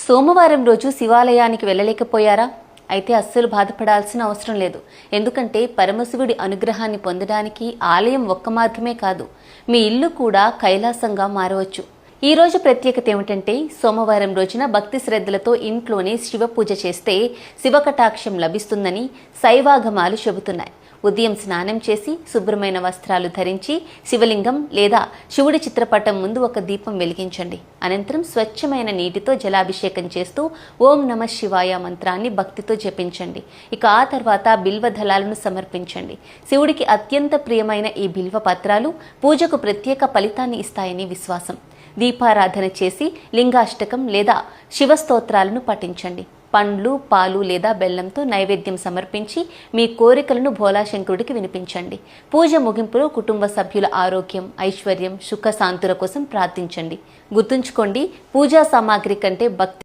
సోమవారం రోజు శివాలయానికి వెళ్ళలేకపోయారా? అయితే అస్సలు బాధపడాల్సిన అవసరం లేదు. ఎందుకంటే పరమశివుడి అనుగ్రహాన్ని పొందడానికి ఆలయం ఒక్క మార్గమే కాదు, మీ ఇల్లు కూడా కైలాసంగా మారవచ్చు. ఈ రోజు ప్రత్యేకత ఏమిటంటే, సోమవారం రోజున భక్తి శ్రద్ధలతో ఇంట్లోనే శివ పూజ చేస్తే శివకటాక్షం లభిస్తుందని శైవాగమాలు చెబుతున్నాయి. ఉదయం స్నానం చేసి శుభ్రమైన వస్త్రాలు ధరించి శివలింగం లేదా శివుడి చిత్రపటం ముందు ఒక దీపం వెలిగించండి. అనంతరం స్వచ్ఛమైన నీటితో జలాభిషేకం చేస్తూ ఓం నమః శివాయ మంత్రాన్ని భక్తితో జపించండి. ఇక ఆ తర్వాత బిల్వ దళాలను సమర్పించండి. శివుడికి అత్యంత ప్రియమైన ఈ బిల్వ పత్రాలు పూజకు ప్రత్యేక ఫలితాన్ని ఇస్తాయని విశ్వాసం. దీపారాధన చేసి లింగాష్టకం లేదా శివస్తోత్రాలను పఠించండి. పండ్లు, పాలు లేదా బెల్లంతో నైవేద్యం సమర్పించి మీ కోరికలను భోలాశంకరుడికి వినిపించండి. పూజ ముగింపులో కుటుంబ సభ్యుల ఆరోగ్యం, ఐశ్వర్యం, సుఖ శాంతుల కోసం ప్రార్థించండి. గుర్తుంచుకోండి, పూజా సామాగ్రి కంటే భక్తి